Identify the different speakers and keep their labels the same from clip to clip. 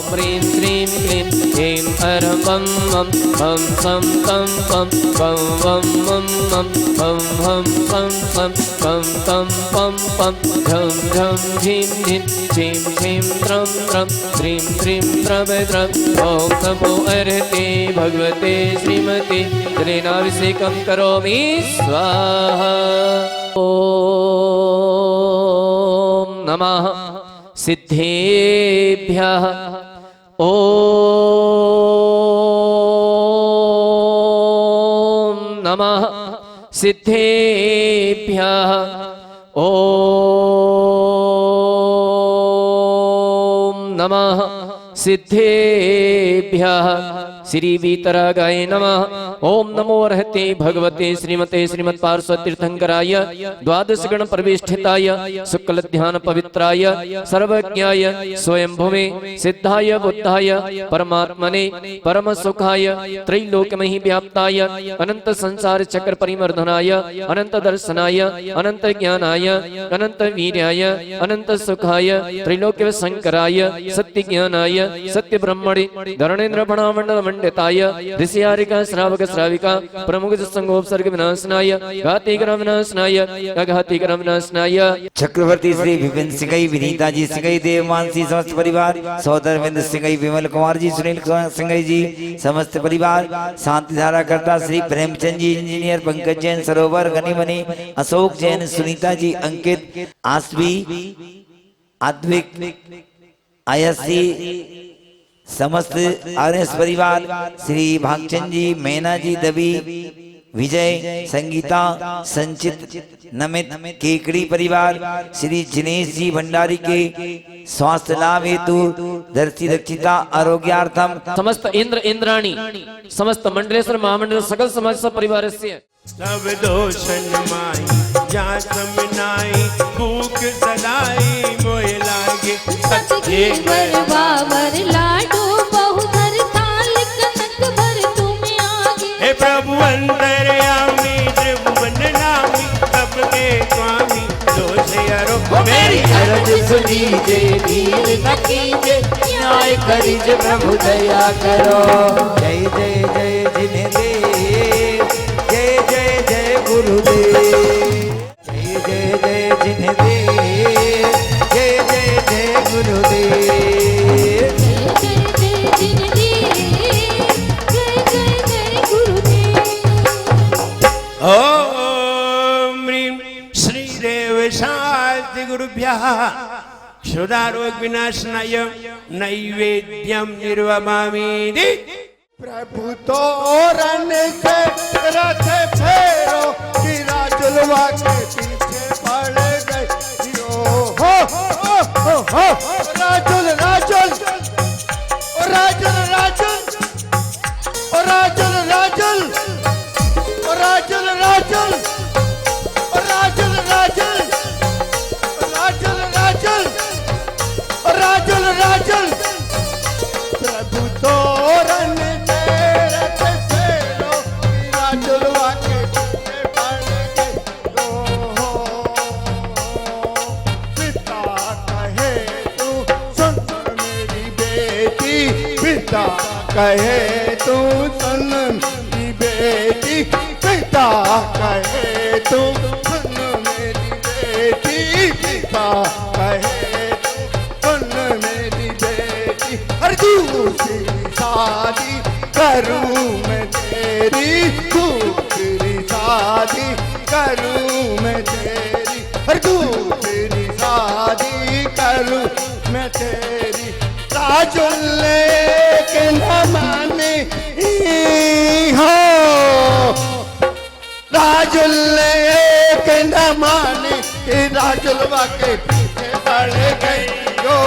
Speaker 1: ह्रीं श्रीं क्लीं ऐं अरं वं वं वं सं तं पं वं वं वं वं वं वं पं पं वं तं पं पं झं झं झीं झीं झीं झीं त्रं त्रं श्रीं श्रीं द्रव द्रव ॐ नमो अर्हते भगवते श्रीमते जलेनाभिषेकं करोमि स्वाहा। ॐ नमः सिद्धेभ्यः ॐ नमः सिद्धेभ्यः ॐ नमः सिद्धेभ्यः। श्री वीतरागाय नमः। ओम नमो अर्हते भगवते श्रीमते श्रीमत्पार्श्व तीर्थंकराय द्वादश गण परिवेष्टिताय शुक्ल ध्यान पवित्राय सर्वज्ञाय स्वयंभुवे सिद्धाय बुद्धाय परमात्मने परम सुखाय त्रैलोक्यमहि व्याप्ताय अनंत संसार चक्र परिमर्दनाय अनंत दर्शनाय अनंत ज्ञानाय अनंत वीर्याय अनंत सुखाय त्रैलोक्य शंकराय सत्य ज्ञानाय सत्य ब्रह्मणे धरणेन्द्र भणामंडल मंडिताय ऋषियारिका श्रावक श्राविका प्रमुख संगोपसर्ग विनाशनाय घातिकर्म विनाशनाय अघातिकर्म विनाशनाय।
Speaker 2: चक्रवर्ती श्री विपिन सिंघई विनीता जी सिंघई देवमानसी समस्त परिवार सौदरविंद सिंघई विमल कुमार जी सुनील सिंघई जी समस्त परिवार शांति धारा करता श्री प्रेमचंद जी इंजीनियर पंकज जैन सरोवर गनीमनी अशोक जैन सुनीता जी अंकित आसवी आद्विक आयसी समस्त आरएस परिवार श्री भागचंद जी मैना जी दबी विजय संगीता संचित नमित केकड़ी परिवार श्री जिनेश जी भंडारी के स्वास्थ्य लाभ हेतु धरती रक्षिता आरोग्यार्थम
Speaker 1: समस्त इंद्र इंद्राणी समस्त मंडलेश्वर महामंडल सकल समाज सब परिवार से
Speaker 3: सब दोषन माई जात मिनाई भूख सदाई मोय लागे
Speaker 4: सच्चे बाबर लाडो बहुधर थाल कनक भर तुम आगे।
Speaker 3: हे प्रभु अंतर्यामी त्रिभुवन नामी सबके स्वामी दोष हरो
Speaker 4: मेरी अरज सुनीजे वीर न कीजे न्याय करीजे प्रभु दया करो।
Speaker 2: जय जय जय जिनेदेव जय जय जय गुरुदेव जय जय जय जिनेदेव जय जय जय गुरुदेव
Speaker 4: जय जय जय जिनेदेव जय जय जय गुरुदेव।
Speaker 3: ओम ह्रीं श्रीदेव शास्ति गुरुभ्यः क्षुधारोग विनाशनाय नैवेद्यं निर्वमामि।
Speaker 5: प्रभु तोरण के रथ फेरो गिरा जुलवा के पीछे पड़ गए यो हो राजुल राजुल ओ राजुल राजुल ओ राजुल राजुल ओ राजुल राजुल ओ राजुल राजुल ओ राजुल राजुल ओ राजुल राजुल प्रभु तोरण कहे तू सुन मेरी बेटी पिता कहे तू सुन मेरी बेटी पिता कहे तू सुन मेरी बेटी हर दूसरी शादी करूं मैं तेरी दूसरी शादी करूं मैं तेरी हर दूसरी शादी करूं मैं तेरी राजुल के न माने हो राजुल के न माने राजुलवा के पीछे पड़ गई हो।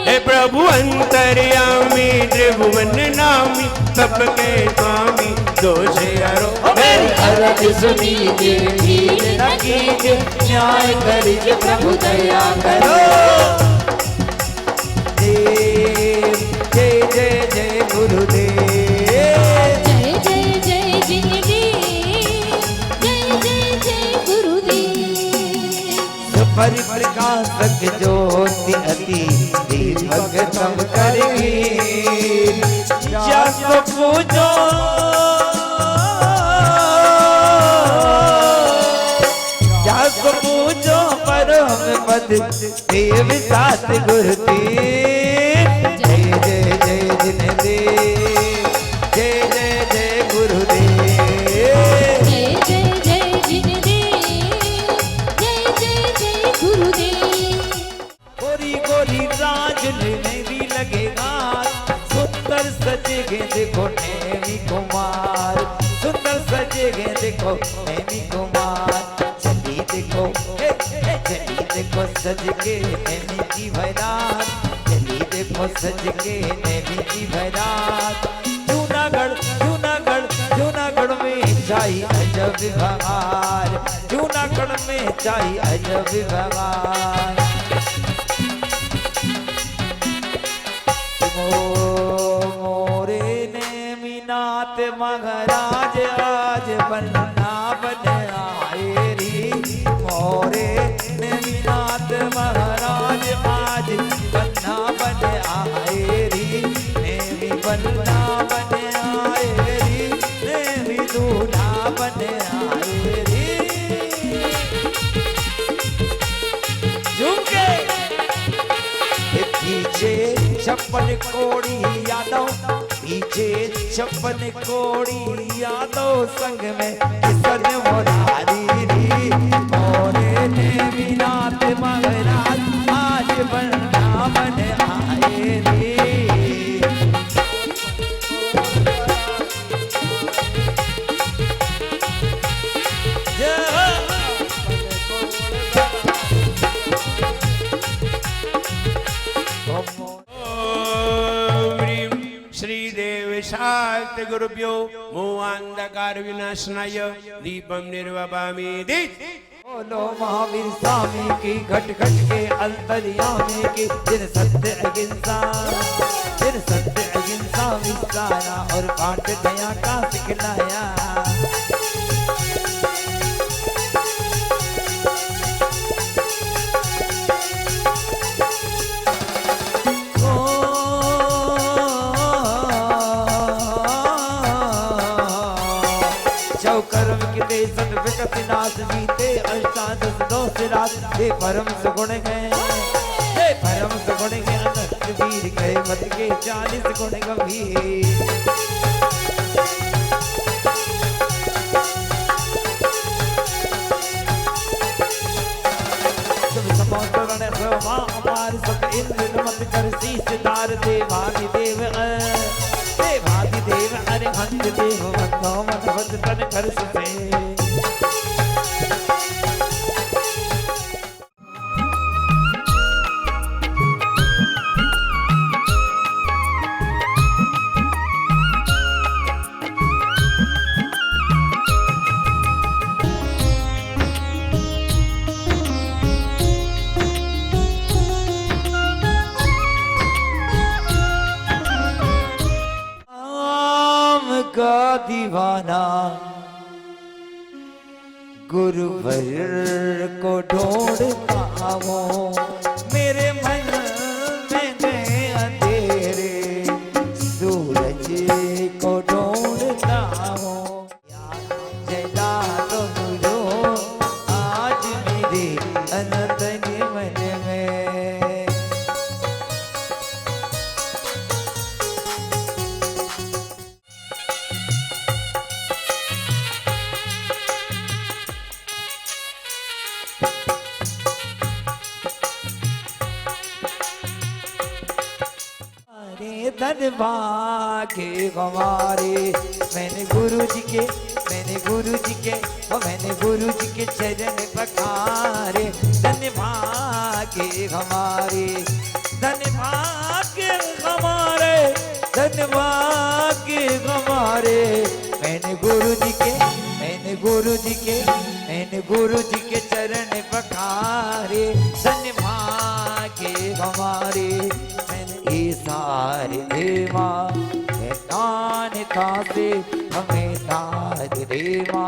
Speaker 3: हे प्रभु अंतर्यामी त्रिभुवन नामी सबके स्वामी दोष हरो
Speaker 4: मेरी अरज सुनीजे वीर न कीजे न्याय करीजे प्रभु दया करो।
Speaker 2: जय जय जय गुरुदेव
Speaker 4: जय जय जय जिनेदेव जय जय जय गुरुदेव।
Speaker 2: परिप्रकाशक ज्योति अति भगतम करगी सो पूजो क्या सो पूजो परम पद देव सात गुरुदेव जय जय जय जिन देव जय जय जय गुरुदेव
Speaker 4: जय जय जय जिन देव जय जय जय गुरुदेव
Speaker 2: गोरी गोरी राजन मेरी लगेगा सुंदर सजेगे देखो नेमी कुमार सुंदर सजेगे देखो नेमी कुमार चली देखो चली देखो सज के नेमी की भैरात चली देखो सज के नेमी की भैरात जूनागढ़ जूनागढ़ जूनागढ़ में जाई अजब बहार जूनागढ़ में जाई अजब बहार मोरे ने मीनात मगराज आज बनना बन आए री मोरे ने मीनात मगराज आज बनना बन आए री नेमी बनना बन आए री नेमी दूल्हा बन आए री झुमके पीछे 56 कोड़ी यादव पीछे 56 कोड़ी यादव संग में किसन मोरारी री मोरे ने मीनात मगराज आज बनना बन आए रे
Speaker 3: श्रीदेव शास्त्र गुरुभ्यो मोहांधकार विनाशनाय दीपम निर्वपामि
Speaker 2: बोलो महावीर स्वामी की घट घट के अंतर्यामी की जिन सत्य अहिंसा विसारा और पाठ दया का सिखलाया कर्म की दे सन विकट नाश जीते अष्टादश दोष रात हे परम सुगुण गए हे परम सुगुण के अनंत वीर गए मत के 40 गुण गंभीर सब समोतरण मां अपार सब इंद्र नमत कर शीश दार दे भागी देव देव अरे हंस देव बंदो मन बद तन कर सुते का दीवाना गुरुवर को ढूंढता हूँ मेरे मन में गए अंधेरे सूरज को ढूंढता हूँ जला तो मुझो आज मेरे अनंत मन में धन भागे हमारे मैंने गुरु जी के चरण पखारे धन भागे हमारे धन भागे हमारे मैंने गुरु जी के चरण पखारे धन भागे हमारे सारे देवा से हमें तार देवा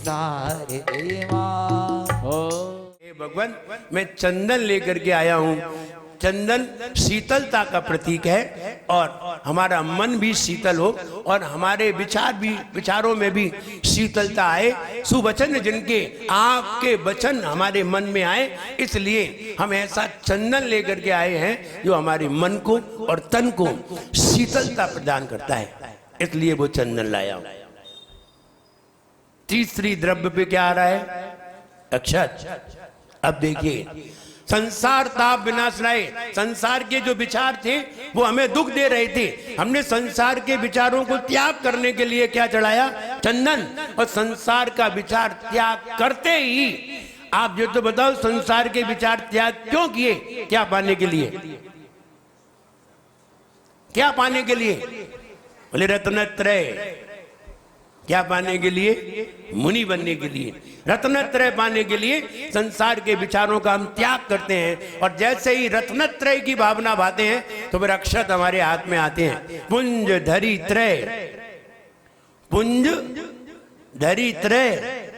Speaker 2: सारे देवा
Speaker 3: भगवान मैं चंदन लेकर के आया हूँ चंदन शीतलता का प्रतीक है और हमारा मन भी शीतल हो और हमारे विचारों में भी शीतलता आए, सुवचन जिनके आपके वचन हमारे मन में आए, इसलिए हम ऐसा चंदन लेकर के आए हैं जो हमारे मन को और तन को शीतलता प्रदान करता है, इसलिए वो चंदन लाया हूं। तीसरी द्रव्य पे क्या आ रहा है? अक्षत। अब देखिए, संसार ताप विनाशनाय, संसार के जो विचार थे वो हमें दुख दे रहे थे, हमने संसार के विचारों को त्याग करने के लिए क्या चढ़ाया? चंदन। और संसार का विचार त्याग करते ही आप जो तो बताओ, संसार के विचार त्याग क्यों किए? क्या पाने के लिए? क्या पाने के लिए? बोले रत्नत्रय। क्या पाने के लिए? मुनि बनने के लिए। रत्नत्रय पाने के लिए संसार के विचारों का हम त्याग करते हैं, और जैसे ही रत्नत्रय की भावना भाते हैं तो फिर अक्षत हमारे हाथ में आते हैं। पुंज धरी त्रय, पुंज धरी त्रय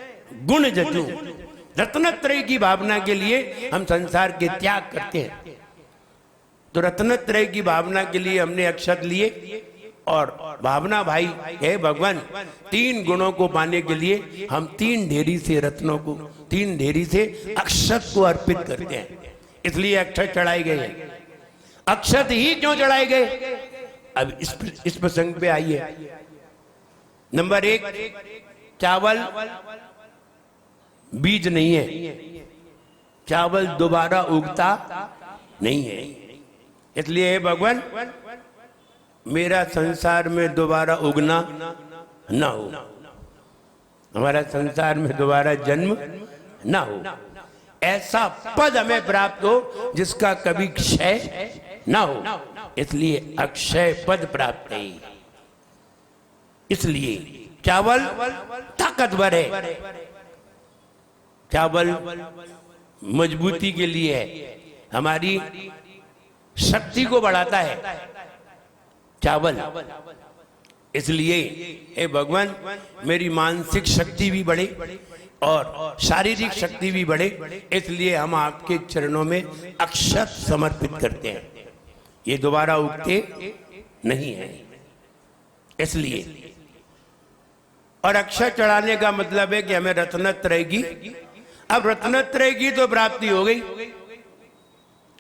Speaker 3: गुण जचू। रत्नत्रय की भावना के लिए हम संसार के त्याग करते हैं, तो रत्नत्रय की भावना के लिए हमने अक्षत लिए। और भावना भाई है भगवान, 3 गुणों को पाने के लिए हम 3 ढेरी से रत्नों को, 3 ढेरी से अक्षत को अर्पित करते हैं, इसलिए अक्षत चढ़ाए गए। अक्षत ही क्यों चढ़ाए गए? अब इस प्रसंग पे आइए। नंबर 1, चावल बीज नहीं है, चावल दोबारा उगता नहीं है, इसलिए हे भगवान मेरा संसार में दोबारा उगना ना हो, हमारा संसार में दोबारा जन्म ना हो, ऐसा पद हमें प्राप्त हो जिसका कभी क्षय ना हो, इसलिए अक्षय पद प्राप्त नहीं। इसलिए चावल ताकतवर है, चावल मजबूती के लिए है, हमारी शक्ति को बढ़ाता है चावल। इसलिए हे भगवान मेरी मानसिक शक्ति भी बढ़े और शारीरिक शक्ति भी बढ़े, इसलिए हम आपके चरणों में अक्षत समर्पित करते हैं। ये दोबारा उगते नहीं है, इसलिए। और अक्षत चढ़ाने का मतलब है कि हमें रत्नत्रय की, अब रत्नत्रय की तो प्राप्ति हो गई,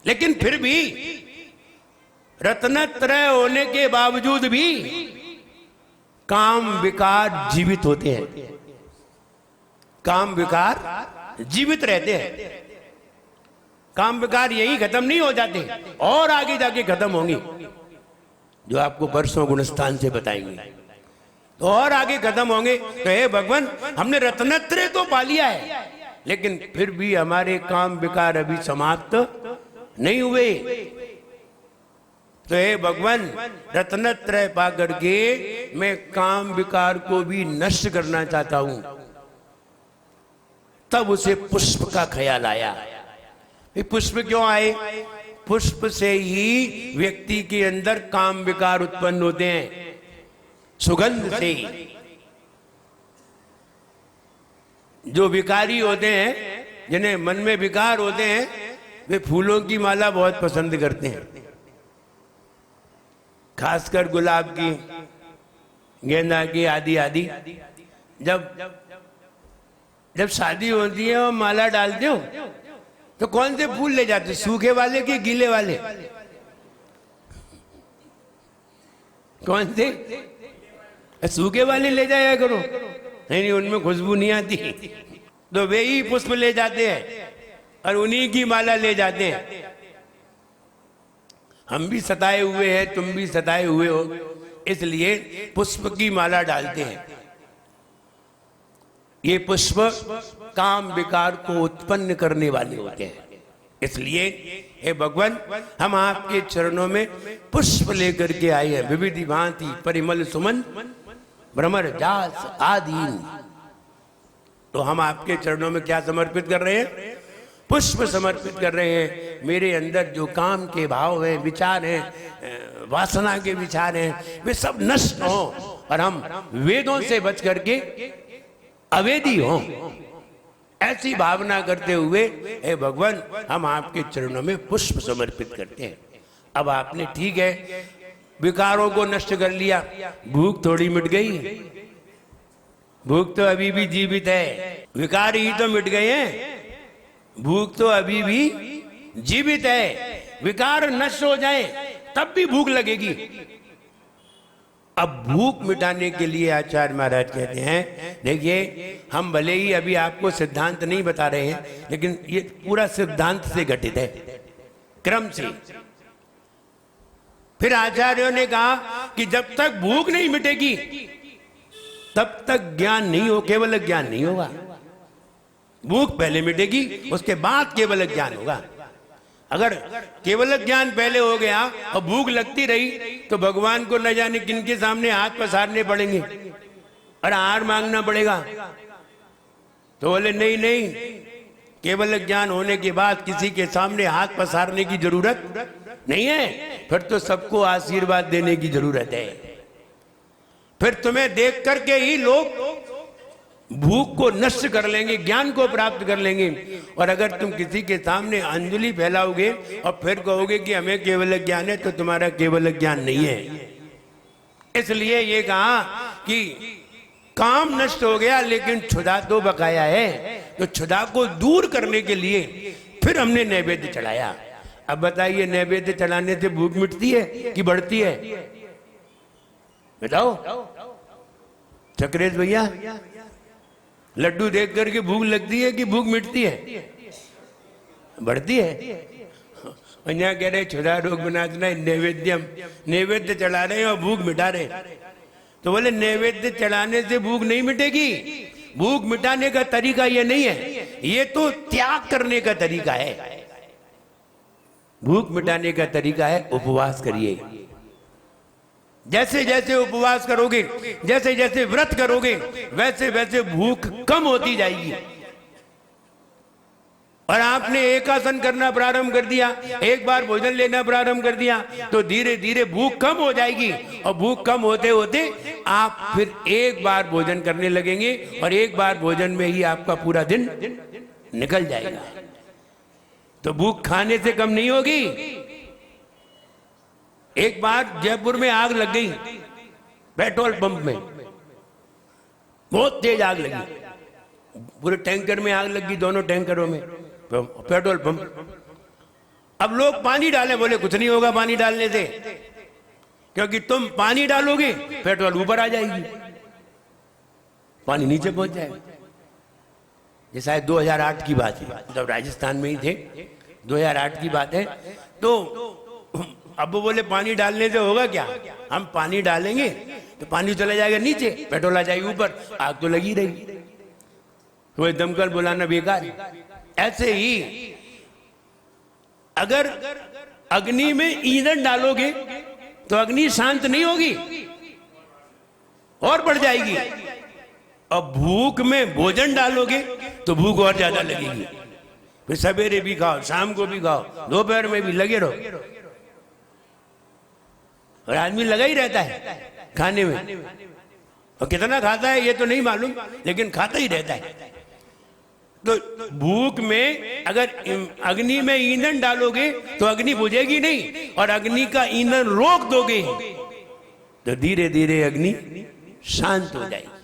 Speaker 3: लेकिन फिर भी रत्नत्रय होने के बावजूद भी काम विकार जीवित होते हैं, काम विकार जीवित रहते हैं। काम विकार यही खत्म नहीं हो जाते, और आगे जाके खत्म होंगे, जो आपको परसों गुणस्थान से बताएंगे, तो और आगे खत्म होंगे। तो हे भगवान हमने रत्नत्रय तो पा लिया है, लेकिन फिर भी हमारे काम विकार अभी समाप्त नहीं हुए। तो हे भगवान रत्नत्रय पा करके मैं काम विकार को भी नष्ट करना चाहता हूं। तब उसे पुष्प का ख्याल आया। पुष्प क्यों आए? पुष्प से ही व्यक्ति के अंदर काम विकार उत्पन्न होते हैं, सुगंध से ही। जो विकारी होते हैं, जिन्हें मन में विकार होते हैं, वे फूलों की माला बहुत पसंद करते हैं, खासकर गुलाब की, गेंदा की, आदि आदि। जब शादी होती है और माला डालते हो तो कौन से फूल ले जाते? सूखे वाले कि गीले वाले? कौन से? सूखे वाले ले जाया करो, नहीं उनमें खुशबू नहीं आती, तो वे ही पुष्प ले जाते हैं और उन्हीं की माला ले जाते हैं। हम भी सताए हुए हैं, तुम भी सताए हुए हो, इसलिए पुष्प की माला डालते हैं। ये पुष्प काम विकार को उत्पन्न करने वाले होते हैं, इसलिए हे भगवान हम आपके चरणों में पुष्प लेकर के आए हैं। विविधि भांति परिमल सुमन भ्रमर जास आदि। तो हम आपके चरणों में क्या समर्पित कर रहे हैं? पुष्प समर्पित कर रहे हैं। मेरे अंदर जो काम के भाव हैं, विचार हैं, वासना के विचार हैं, वे सब नष्ट हों और हम वेदों से बच करके अवेदी हों। ऐसी भावना करते हुए हे भगवान हम आपके चरणों में पुष्प समर्पित करते हैं। अब आपने ठीक है विकारों को नष्ट कर लिया, भूख थोड़ी मिट गई, भूख तो अभी भी जीवित है, विकार ही तो मिट गए हैं, भूख तो अभी भी जीवित है। विकार नष्ट हो जाए तब भी भूख लगेगी। अब भूख मिटाने के लिए आचार्य महाराज कहते हैं, देखिए हम भले ही अभी आपको सिद्धांत नहीं बता रहे हैं, लेकिन ये पूरा सिद्धांत से घटित है, क्रम से। फिर आचार्यों ने कहा कि जब तक भूख नहीं मिटेगी तब तक ज्ञान नहीं हो, केवल ज्ञान नहीं होगा। भूख पहले मिटेगी, उसके बाद केवल ज्ञान होगा। अगर केवल ज्ञान पहले हो गया और भूख लगती रही तो भगवान को न जाने किनके सामने हाथ पसारने पड़ेंगे और आहार मांगना पड़ेगा। तो बोले नहीं नहीं, केवल ज्ञान होने के बाद किसी के सामने हाथ पसारने की जरूरत नहीं है, फिर तो सबको आशीर्वाद देने की जरूरत है। फिर तुम्हें देख करके ही लोग भूख को नष्ट कर लेंगे, ज्ञान को प्राप्त कर लेंगे। और अगर तुम किसी के सामने अंजलि फैलाओगे और फिर कहोगे कि हमें केवल ज्ञान है, तो तुम्हारा केवल ज्ञान नहीं है। इसलिए ये कहा कि काम नष्ट हो गया लेकिन क्षुधा तो बकाया है। तो क्षुधा को दूर करने के लिए फिर हमने नैवेद्य चढ़ाया। अब बताइए नैवेद्य चढ़ाने से भूख मिटती है कि बढ़ती है? बताओ चक्रेश भैया, लड्डू देख करके भूख लगती है कि भूख मिटती है? बढ़ती है। यहाँ कह रहे क्षुधा रोग विनाशनाय नैवेद्यम, नैवेद्य चढ़ा रहे हैं और भूख मिटा रहे। तो बोले नैवेद्य चढ़ाने से भूख नहीं मिटेगी। भूख मिटाने का तरीका ये नहीं है, ये तो त्याग करने का तरीका है। भूख मिटाने का तरीका है उपवास करिए। जैसे जैसे उपवास करोगे, जैसे जैसे व्रत करोगे, वैसे वैसे भूख कम होती जाएगी। और आपने एक आसन करना प्रारंभ कर दिया, एक बार भोजन लेना प्रारंभ कर दिया, तो धीरे धीरे भूख कम हो जाएगी। और भूख कम होते होते आप फिर एक बार भोजन करने लगेंगे और एक बार भोजन में ही आपका पूरा दिन निकल जाएगा। तो भूख खाने से कम नहीं होगी। एक बार जयपुर में आग लग गई, पेट्रोल पंप में बहुत तेज आग लगी, पूरे टैंकर में आग लगी, दोनों टैंकरों में पेट्रोल पंप। अब लोग पानी डाले, बोले कुछ नहीं होगा पानी डालने से, क्योंकि तुम पानी डालोगे पेट्रोल ऊपर आ जाएगी, पानी नीचे पहुंच जाएगा। ये शायद 2008 की बात है, जब राजस्थान में ही थे, 2008 की बात है। तो अब वो बोले पानी डालने से होगा क्या, हम पानी डालेंगे तो पानी चला जाएगा नीचे, पेट्रोल आ जाएगी ऊपर, आग तो लगी रहेगी, तो दमकल बुलाना बेकार है। ऐसे ही अगर अग्नि में ईंधन डालोगे तो अग्नि शांत नहीं होगी और बढ़ जाएगी। और भूख में भोजन डालोगे तो भूख और ज्यादा लगेगी। फिर सवेरे भी खाओ, शाम को भी खाओ, दोपहर में भी लगे रहो। और आदमी लगा ही रहता है खाने में, और कितना खाता है ये तो नहीं मालूम, लेकिन खाता ही रहता है। तो भूख में अगर अग्नि में ईंधन डालोगे तो अग्नि बुझेगी नहीं, और अग्नि का ईंधन रोक दोगे तो धीरे धीरे अग्नि शांत हो जाएगी।